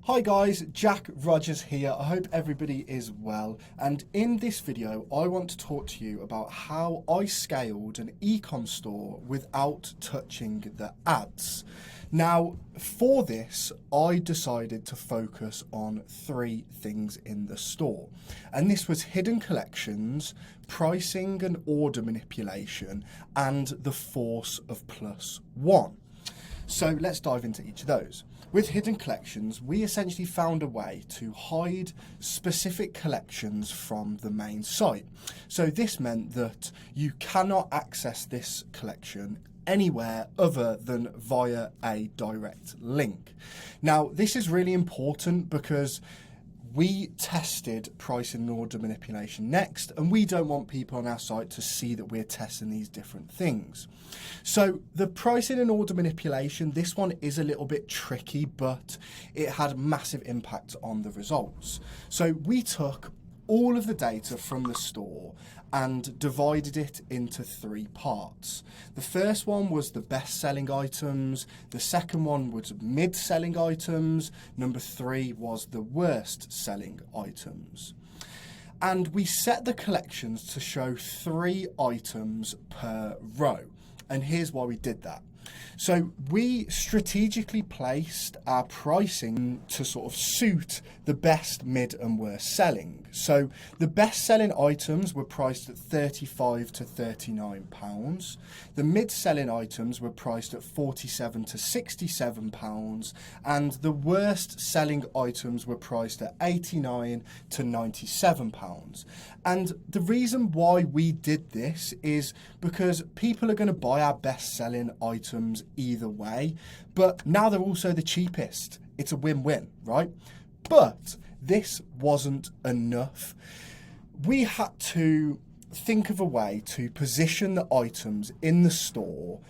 Hi guys, Jack Rogers here. I hope everybody is well, and in this video I want to talk to you about how I scaled an e-com store without touching the ads. Now for this I decided to focus on three things in the store, and this was hidden collections, pricing and order manipulation, and the force of +1. So let's dive into each of those. With hidden collections, we essentially found a way to hide specific collections from the main site. So this meant that you cannot access this collection anywhere other than via a direct link. Now, this is really important because we tested pricing and order manipulation next, and we don't want people on our site to see that we're testing these different things. So the pricing and order manipulation, this one is a little bit tricky, but it had massive impact on the results. So we took all of the data from the store and divided it into three parts. The first one was the best selling items, the second one was mid-selling items, number 3 was the worst selling items. And we set the collections to show 3 items per row. And here's why we did that. So we strategically placed our pricing to sort of suit the best, mid and worst selling. So the best selling items were priced at £35 to £39. The mid selling items were priced at £47 to £67. And the worst selling items were priced at £89 to £97. And the reason why we did this is because people are going to buy our best selling items either way, but now they're also the cheapest. It's a win-win, right? But this wasn't enough. We had to think of a way to position the items in the store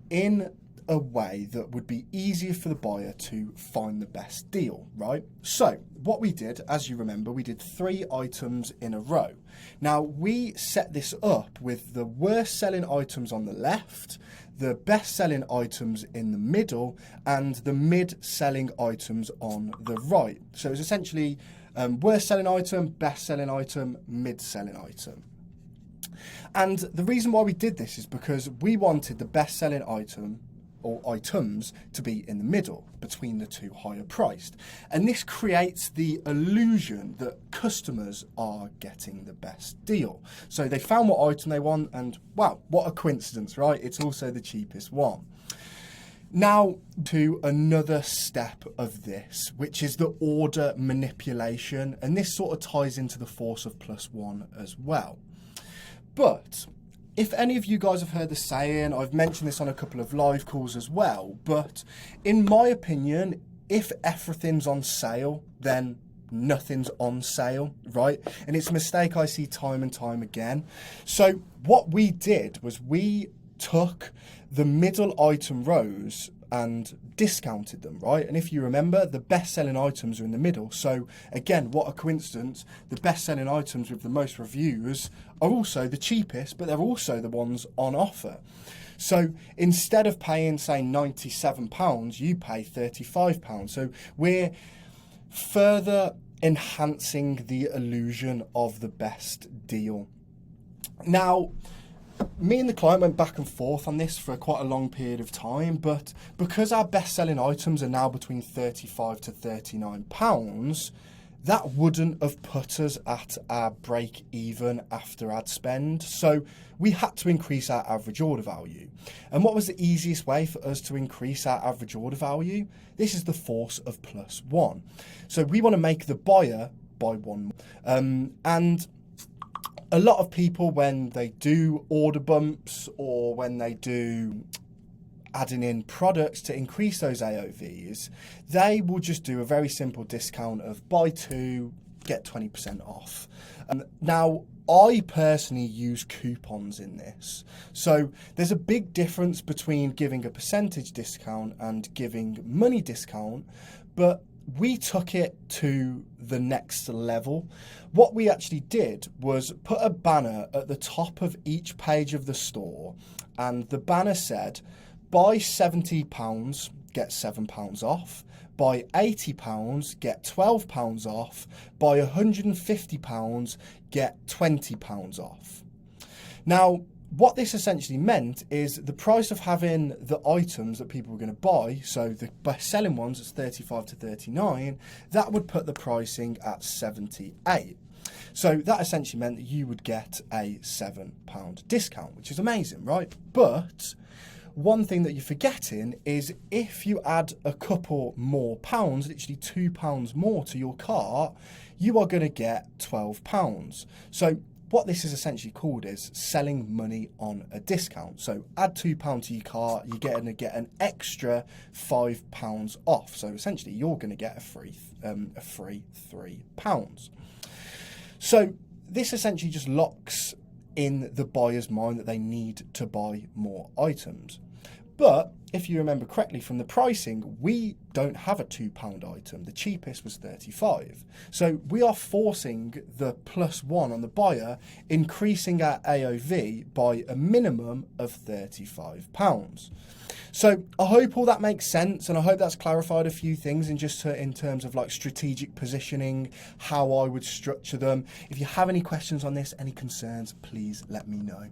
in a way that would be easier for the buyer to find the best deal, right? So what we did, as you remember, we did 3 items in a row. Now we set this up with the worst selling items on the left, the best selling items in the middle, and the mid selling items on the right. So it's essentially worst selling item, best selling item, mid selling item. And the reason why we did this is because we wanted the best selling item or items to be in the middle between the 2 higher priced. And this creates the illusion that customers are getting the best deal. So they found what item they want and wow, what a coincidence, right? It's also the cheapest one. Now to another step of this, which is the order manipulation. And this sort of ties into the force of +1 as well. But if any of you guys have heard the saying, I've mentioned this on a couple of live calls as well, but in my opinion, if everything's on sale, then nothing's on sale, right? And it's a mistake I see time and time again. So what we did was we took the middle item rows and discounted them, right? And if you remember, the best selling items are in the middle. So again, what a coincidence, the best selling items with the most reviews are also the cheapest, but they're also the ones on offer. So instead of paying, say, £97, you pay £35. So we're further enhancing the illusion of the best deal. Now, me and the client went back and forth on this for quite a long period of time, but because our best selling items are now between £35 to £39, that wouldn't have put us at our break even after ad spend. So we had to increase our average order value. And what was the easiest way for us to increase our average order value? This is the force of +1. So we want to make the buyer buy one more. And a lot of people, when they do order bumps or when they do adding in products to increase those AOVs, they will just do a very simple discount of buy 2, get 20% off. Now, I personally use coupons in this. So there's a big difference between giving a percentage discount and giving money discount, but we took it to the next level. What we actually did was put a banner at the top of each page of the store, and the banner said, buy £70, get £7 off. buy £80, get £12 off, buy £150, get £20 off. Now, what this essentially meant is the price of having the items that people were going to buy, so the best-selling ones at 35 to 39, that would put the pricing at 78. So that essentially meant that you would get a £7 discount, which is amazing, right? But one thing that you're forgetting is if you add a couple more pounds, literally £2 more to your cart, you are going to get £12. So what this is essentially called is selling money on a discount. So add £2 to your cart, you're going to get an extra £5 off. So essentially you're going to get a free £3. So this essentially just locks in the buyer's mind that they need to buy more items. But if you remember correctly from the pricing, we don't have a £2 item. The cheapest was 35. So we are forcing the +1 on the buyer, increasing our AOV by a minimum of £35. So I hope all that makes sense, and I hope that's clarified a few things in terms of like strategic positioning, how I would structure them. If you have any questions on this, any concerns, please let me know.